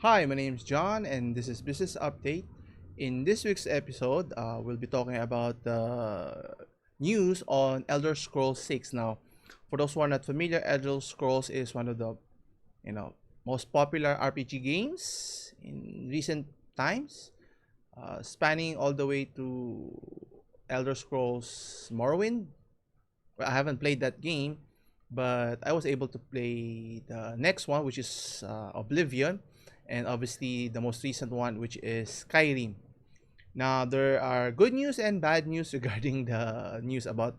Hi, my name is John, and this is Business Update. In this week's episode, we'll be talking about the news on Elder Scrolls 6. Now, for those who are not familiar, Elder Scrolls is one of the most popular RPG games in recent times, spanning all the way to Elder Scrolls Morrowind. Well, I haven't played that game, but I was able to play the next one, which is Oblivion, and obviously the most recent one, which is Skyrim. Now there are good news and bad news regarding the news about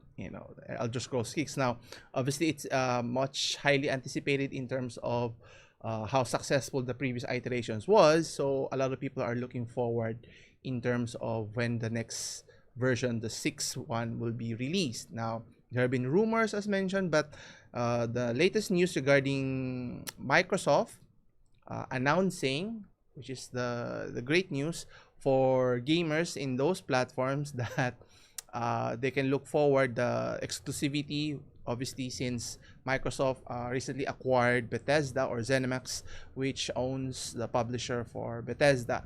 Elder Scrolls 6. Now, obviously it's much highly anticipated in terms of how successful the previous iterations was. So a lot of people are looking forward in terms of when the next version, the sixth one, will be released. Now there have been rumors as mentioned, but the latest news regarding Microsoft announcing, which is the great news for gamers in those platforms, that they can look forward the exclusivity. Obviously, since Microsoft recently acquired Bethesda or ZeniMax, which owns the publisher for Bethesda.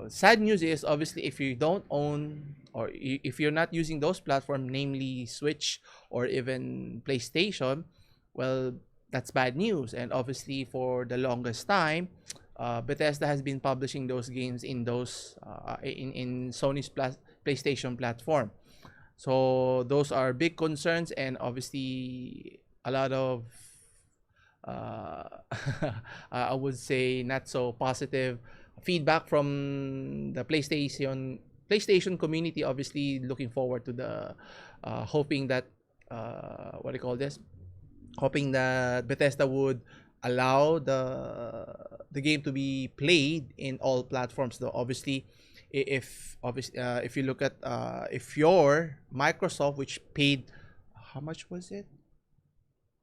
Sad news is obviously if you don't own or if you're not using those platforms, namely Switch or even PlayStation, well, that's bad news. And obviously, for the longest time, Bethesda has been publishing those games in those in Sony's PlayStation platform. So those are big concerns, and obviously a lot of uh, I would say not so positive feedback from the PlayStation community. Obviously, looking forward to the hoping that what do you call this? Hoping that Bethesda would allow the game to be played in all platforms. Though obviously, if you look at if you're Microsoft, which paid how much was it?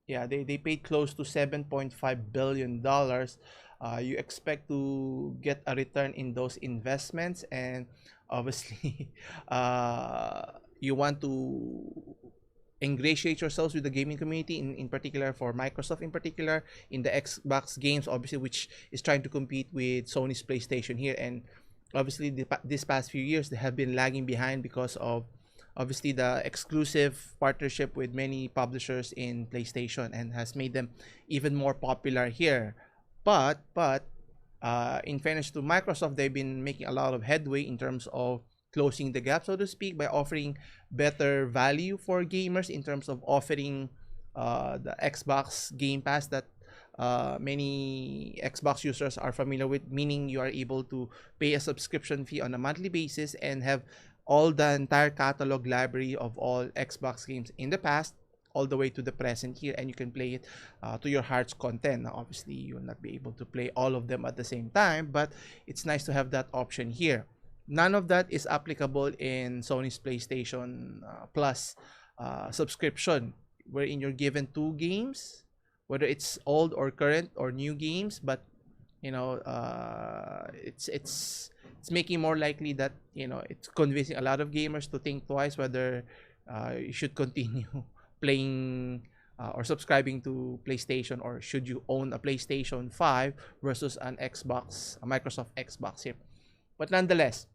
Yeah, they paid close to $7.5 billion. You expect to get a return in those investments, and obviously, you want to ingratiate yourselves with the gaming community, in particular for Microsoft, in particular in the Xbox games, obviously, which is trying to compete with Sony's PlayStation here. And obviously, this past few years they have been lagging behind because of obviously the exclusive partnership with many publishers in PlayStation, and has made them even more popular here. But in fairness to Microsoft, they've been making a lot of headway in terms of closing the gap, so to speak, by offering better value for gamers in terms of offering the Xbox Game Pass that many Xbox users are familiar with, meaning you are able to pay a subscription fee on a monthly basis and have all the entire catalog library of all Xbox games in the past all the way to the present here, and you can play it to your heart's content. Now obviously you will not be able to play all of them at the same time, but it's nice to have that option here. None of that is applicable in Sony's PlayStation Plus subscription, wherein you're given two games, whether it's old or current or new games, but it's making more likely that it's convincing a lot of gamers to think twice whether you should continue playing or subscribing to PlayStation, or should you own a PlayStation 5 versus an Xbox, a Microsoft Xbox here. But nonetheless,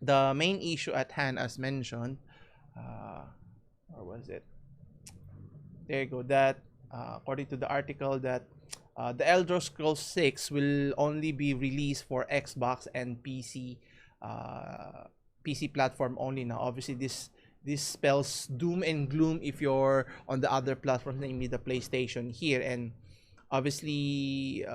the main issue at hand, as mentioned, uh, or was it? There you go. That according to the article, that the Elder Scrolls 6 will only be released for Xbox and PC platform only. Now, obviously, this spells doom and gloom if you're on the other platforms, namely the PlayStation here. And obviously,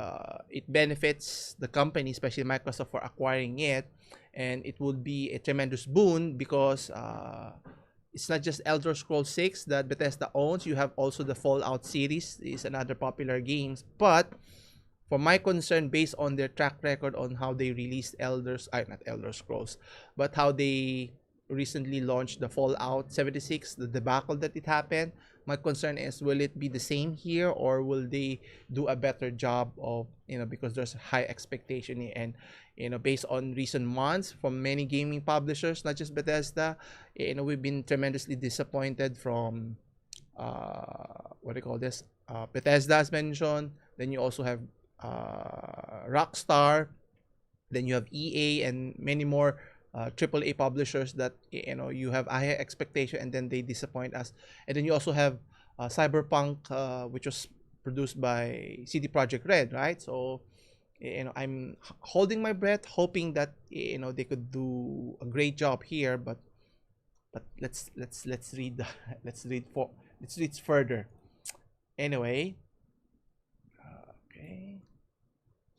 it benefits the company, especially Microsoft, for acquiring it, and it would be a tremendous boon because it's not just Elder Scrolls 6 that Bethesda owns. You have also the Fallout series, is another popular games. But for my concern, based on their track record on how they released not Elder Scrolls, but how they recently launched the Fallout 76, the debacle that it happened, my concern is, will it be the same here, or will they do a better job of, because there's high expectation here. And based on recent months from many gaming publishers, not just Bethesda, we've been tremendously disappointed from what do you call this, Bethesda, as mentioned. Then you also have Rockstar, then you have EA and many more AAA publishers that you have a high expectation and then they disappoint us. And then you also have Cyberpunk, which was produced by CD Projekt Red, right? So I'm holding my breath, hoping that they could do a great job here. But let's read the let's read further. Anyway, okay.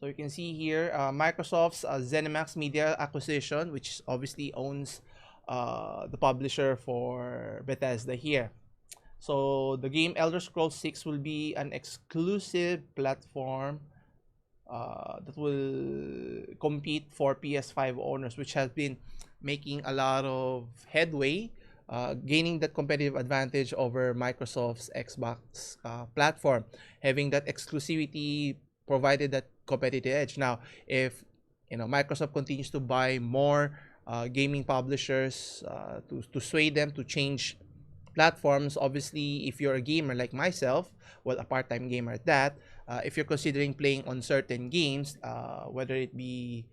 So you can see here Microsoft's ZeniMax Media acquisition, which obviously owns the publisher for Bethesda here. So the game Elder Scrolls 6 will be an exclusive platform that will compete for PS5 owners, which has been making a lot of headway, gaining that competitive advantage over Microsoft's Xbox platform, having that exclusivity provided that competitive edge. Now, if Microsoft continues to buy more gaming publishers to sway them to change platforms, obviously, if you're a gamer like myself, well, a part-time gamer at that, if you're considering playing on certain games, whether it be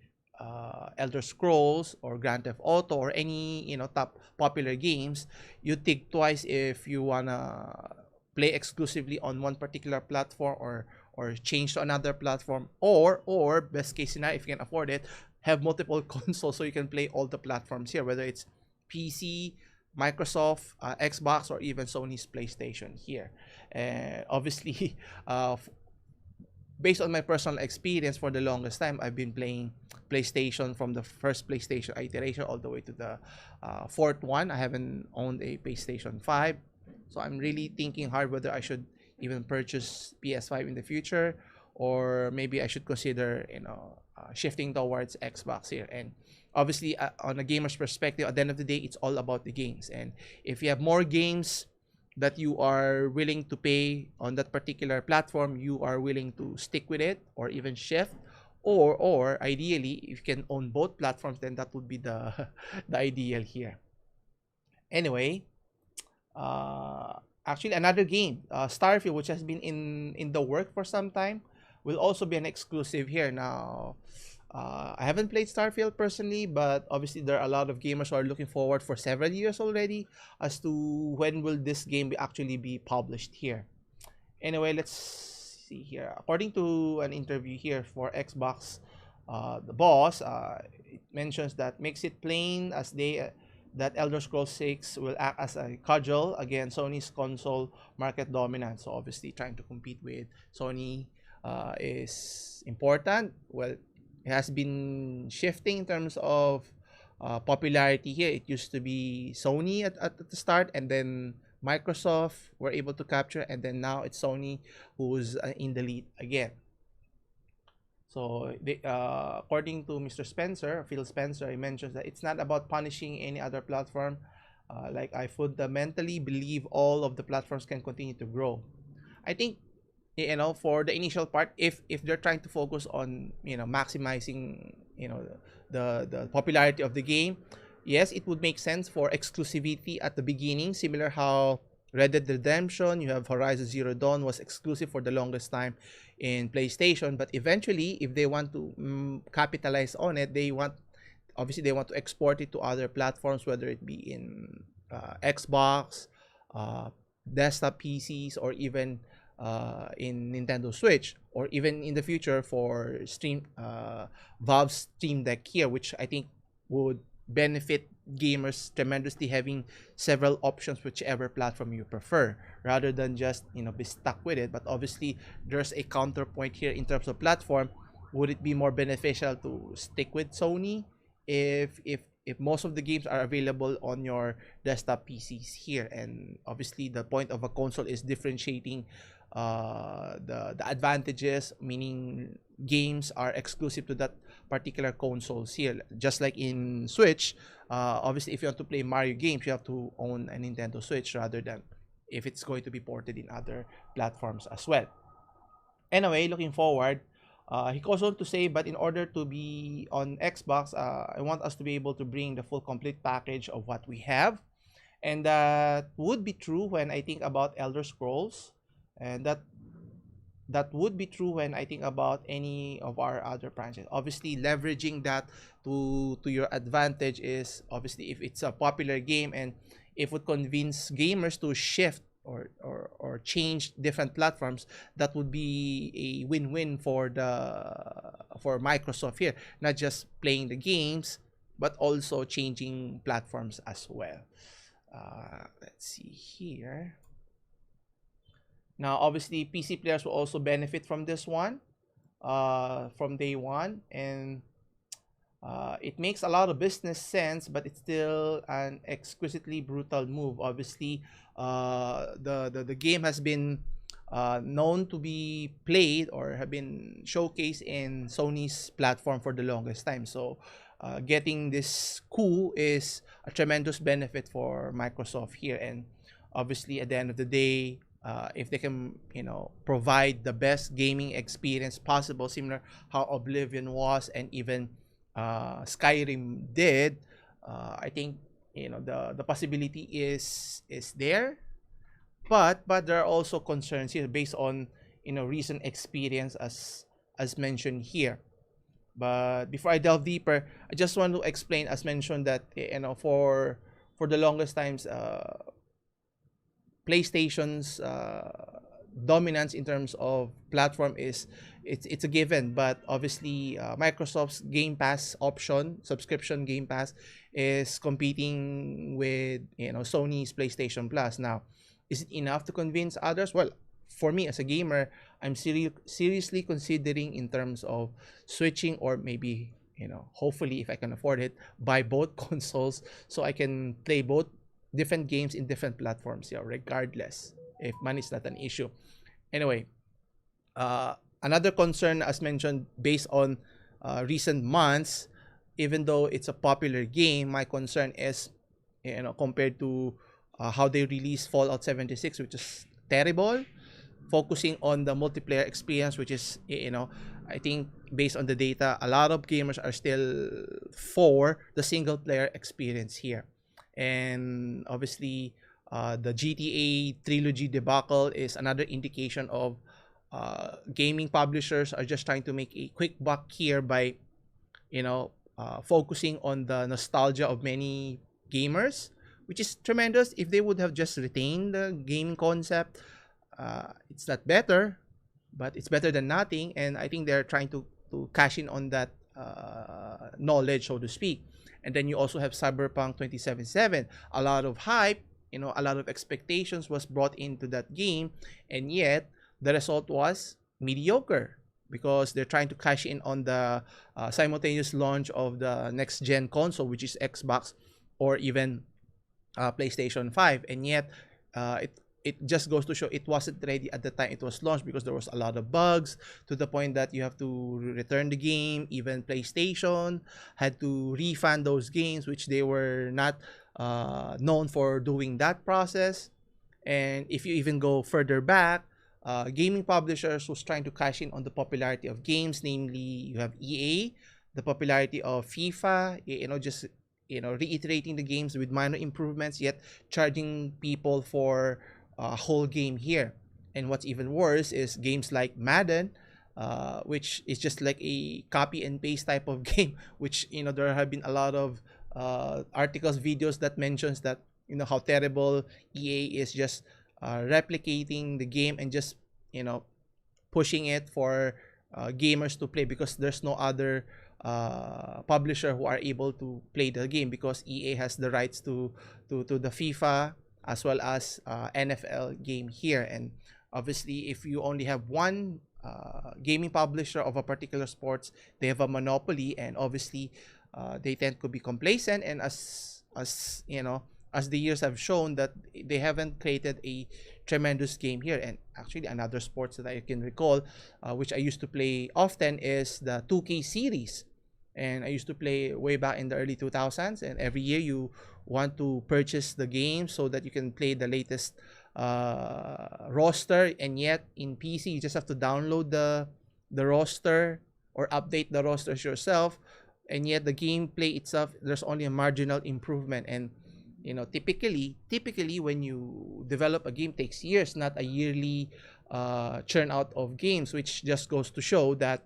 Elder Scrolls or Grand Theft Auto or any top popular games, you think twice if you wanna play exclusively on one particular platform or change to another platform, or best case scenario, if you can afford it, have multiple consoles so you can play all the platforms here, whether it's PC, Microsoft, Xbox, or even Sony's PlayStation here. And obviously, based on my personal experience, for the longest time, I've been playing PlayStation from the first PlayStation iteration all the way to the fourth one. I haven't owned a PlayStation 5. So I'm really thinking hard whether I should even purchase PS5 in the future, or maybe I should consider, shifting towards Xbox here. And obviously, on a gamer's perspective, at the end of the day, it's all about the games. And if you have more games that you are willing to pay on that particular platform, you are willing to stick with it or even shift, or ideally, if you can own both platforms, then that would be the the ideal here. Anyway, actually another game, Starfield, which has been in the work for some time, will also be an exclusive here. Now, I haven't played Starfield personally, but obviously there are a lot of gamers who are looking forward for several years already as to when will this game actually be published here. Anyway, let's see here. According to an interview here for Xbox, the boss, it mentions that makes it plain as they that Elder Scrolls 6 will act as a cudgel against Sony's console market dominance. So obviously trying to compete with Sony is important. Well, it has been shifting in terms of popularity here. It used to be Sony at the start, and then Microsoft were able to capture, and then now it's Sony who's in the lead again. So, according to Mr. Spencer, Phil Spencer, he mentions that it's not about punishing any other platform. Like, I fundamentally believe all of the platforms can continue to grow. I think, for the initial part, if they're trying to focus on maximizing the popularity of the game, yes, it would make sense for exclusivity at the beginning, similar how Red Dead Redemption, you have Horizon Zero Dawn was exclusive for the longest time in PlayStation, but eventually, if they want to capitalize on it, they want to export it to other platforms, whether it be in Xbox, desktop PCs, or even in Nintendo Switch, or even in the future for Valve's Steam Deck here, which I think would benefit gamers tremendously, having several options whichever platform you prefer, rather than just be stuck with it. But obviously there's a counterpoint here in terms of platform. Would it be more beneficial to stick with Sony if most of the games are available on your desktop PCs here? And obviously the point of a console is differentiating the advantages, meaning games are exclusive to that particular consoles here. Just like in Switch, obviously if you want to play Mario games, you have to own a Nintendo Switch, rather than if it's going to be ported in other platforms as well. Anyway, looking forward, he goes on to say, but in order to be on Xbox, I want us to be able to bring the full complete package of what we have. And that would be true when I think about Elder Scrolls, and that that would be true when I think about any of our other branches. Obviously, leveraging that to your advantage is obviously if it's a popular game and if it convince gamers to shift or change different platforms, that would be a win-win for Microsoft here. Not just playing the games, but also changing platforms as well. Let's see here. Now, obviously, PC players will also benefit from this one from day one, and it makes a lot of business sense, but it's still an exquisitely brutal move. Obviously, the game has been known to be played or have been showcased in Sony's platform for the longest time. So, getting this coup is a tremendous benefit for Microsoft here, and obviously, at the end of the day, if they can, provide the best gaming experience possible, similar how Oblivion was and even Skyrim did, I think the possibility is there, but there are also concerns here based on recent experience as mentioned here. But before I delve deeper, I just want to explain, as mentioned, that for the longest times, PlayStation's dominance in terms of platform it's a given, but obviously Microsoft's Game Pass option, subscription Game Pass, is competing with Sony's PlayStation Plus. Now, is it enough to convince others? Well, for me as a gamer, I'm seriously considering in terms of switching, or maybe hopefully if I can afford it, buy both consoles so I can play both different games in different platforms, regardless if money is not an issue. Anyway, another concern, as mentioned, based on recent months, even though it's a popular game, my concern is, compared to how they released Fallout 76, which is terrible, focusing on the multiplayer experience, which is, I think based on the data, a lot of gamers are still for the single player experience here. And obviously, the GTA trilogy debacle is another indication of gaming publishers are just trying to make a quick buck here by, focusing on the nostalgia of many gamers, which is tremendous. If they would have just retained the gaming concept, it's not better, but it's better than nothing. And I think they're trying to cash in on that knowledge, so to speak. And then you also have Cyberpunk 2077. A lot of hype, a lot of expectations was brought into that game, and yet the result was mediocre because they're trying to cash in on the simultaneous launch of the next gen console, which is Xbox or even PlayStation 5, and yet it just goes to show it wasn't ready at the time it was launched because there was a lot of bugs to the point that you have to return the game. Even PlayStation had to refund those games, which they were not known for doing that process. And if you even go further back, gaming publishers was trying to cash in on the popularity of games, namely you have EA, the popularity of FIFA, just reiterating the games with minor improvements, yet charging people for a whole game here. And what's even worse is games like Madden, which is just like a copy and paste type of game, which there have been a lot of articles, videos that mentions that how terrible EA is, just replicating the game and just pushing it for gamers to play, because there's no other publisher who are able to play the game, because EA has the rights to the FIFA as well as NFL game here. And obviously, if you only have one gaming publisher of a particular sports, they have a monopoly, and obviously they tend to be complacent. And as the years have shown, that they haven't created a tremendous game here. And actually, another sports that I can recall, which I used to play often, is the 2K series. And I used to play way back in the early 2000s, and every year you want to purchase the game so that you can play the latest roster. And yet in PC, you just have to download the roster or update the rosters yourself, and yet the gameplay itself, there's only a marginal improvement. And typically when you develop a game, takes years, not a yearly churn out of games, which just goes to show that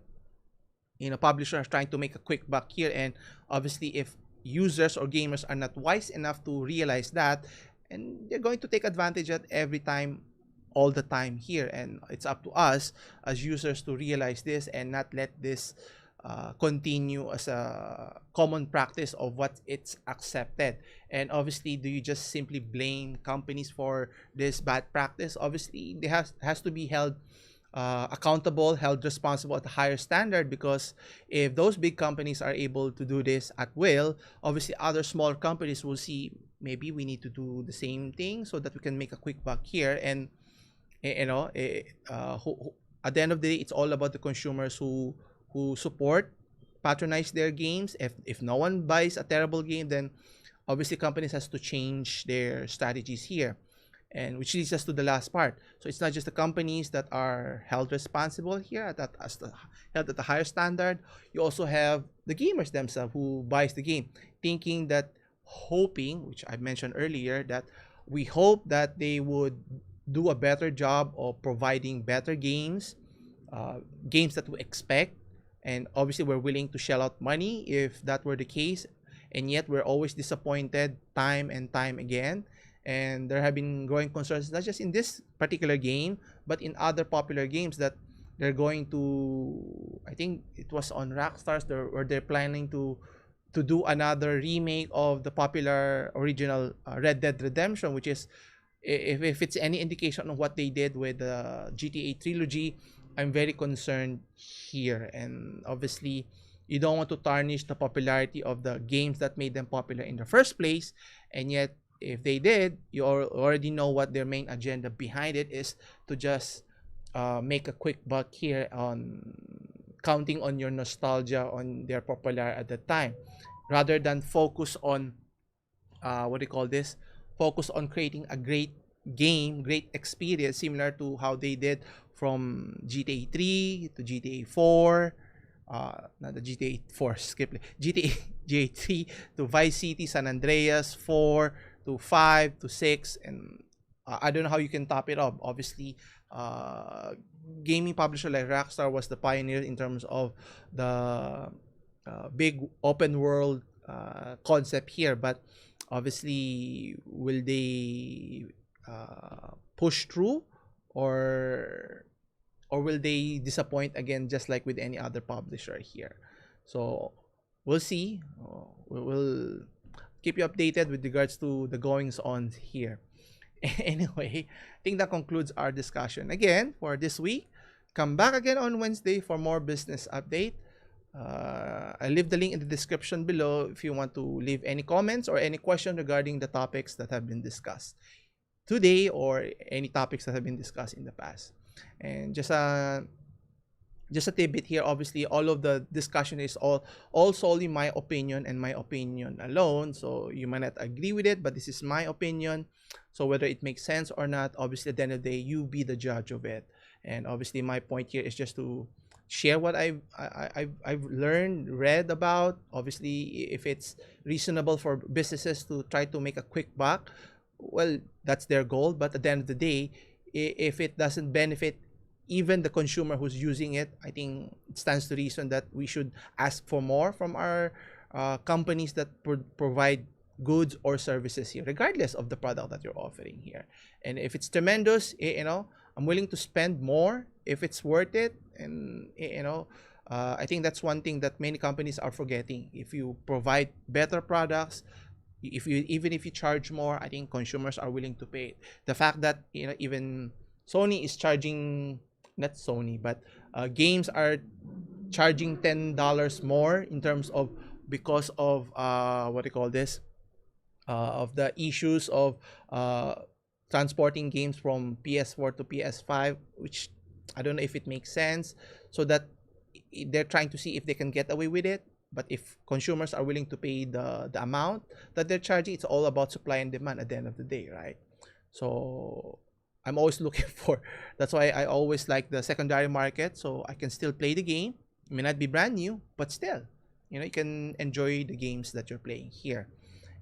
publishers are trying to make a quick buck here. And obviously, if users or gamers are not wise enough to realize that, and they're going to take advantage at every time, all the time here. And it's up to us as users to realize this and not let this continue as a common practice of what it's accepted. And obviously, do you just simply blame companies for this bad practice? Obviously, they has to be held accountable, held responsible at a higher standard, because if those big companies are able to do this at will, obviously other small companies will see maybe we need to do the same thing so that we can make a quick buck here. And at the end of the day, it's all about the consumers who support, patronize their games. If no one buys a terrible game, then obviously companies has to change their strategies here. And which leads us to the last part. So it's not just the companies that are held responsible here, held at a higher standard. You also have the gamers themselves who buys the game, thinking that, hoping, which I mentioned earlier, that we hope that they would do a better job of providing better games, games that we expect. And obviously, we're willing to shell out money if that were the case. And yet, we're always disappointed time and time again. And there have been growing concerns, not just in this particular game, but in other popular games, that they're going to, I think it was on Rockstar's, where they're planning to do another remake of the popular original Red Dead Redemption, which is, if it's any indication of what they did with the GTA trilogy, I'm very concerned here. And obviously, you don't want to tarnish the popularity of the games that made them popular in the first place. And yet, if they did, you already know what their main agenda behind it is, to just make a quick buck here, on counting on your nostalgia on their popular at the time, rather than focus on focus on creating a great game, great experience, similar to how they did from GTA 3 to GTA 4, not the GTA 4, skip GTA 3 to Vice City, San Andreas, 4 to 5 to 6, and I don't know how you can top it up. Obviously, gaming publisher like Rockstar was the pioneer in terms of the big open world concept here. But obviously, will they push through, or will they disappoint again, just like with any other publisher here? So we'll see. We'll keep you updated with regards to the goings on here. Anyway, I think that concludes our discussion again for this week. Come back again on Wednesday for more business update. I'll leave the link in the description below if you want to leave any comments or any questions regarding the topics that have been discussed today, or any topics that have been discussed in the past. And just a tidbit here, obviously all of the discussion is all solely my opinion and my opinion alone. So you might not agree with it, but this is my opinion. So whether it makes sense or not, obviously at the end of the day, you be the judge of it. And obviously my point here is just to share what I've learned, read about. Obviously, if it's reasonable for businesses to try to make a quick buck, well, that's their goal. But at the end of the day, if it doesn't benefit even the consumer who's using it, I think it stands to reason that we should ask for more from our companies that provide goods or services here, regardless of the product that you're offering here. And if it's tremendous, I'm willing to spend more if it's worth it. And I think that's one thing that many companies are forgetting. If you provide better products, even if you charge more, I think consumers are willing to pay. The fact that even Sony is charging, not Sony, but games are charging $10 more in terms of, because of of the issues of transporting games from PS4 to PS5, which I don't know if it makes sense. So that they're trying to see if they can get away with it. But if consumers are willing to pay the amount that they're charging, it's all about supply and demand at the end of the day, right? So I'm always looking for, that's why I always like the secondary market, so I can still play the game. It may not be brand new, but still, you can enjoy the games that you're playing here.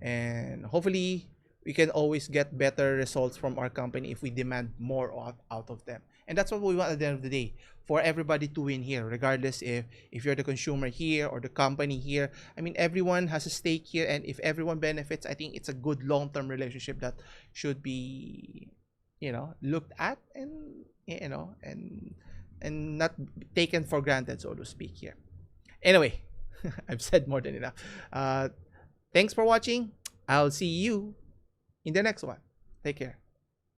And hopefully we can always get better results from our company if we demand more out of them. And that's what we want at the end of the day, for everybody to win here, regardless if you're the consumer here or the company here. I mean, everyone has a stake here, and if everyone benefits, I think it's a good long-term relationship that should be, looked at, and not taken for granted, so to speak here. Anyway, I've said more than enough. Thanks for watching. I'll see you in the next one. Take care.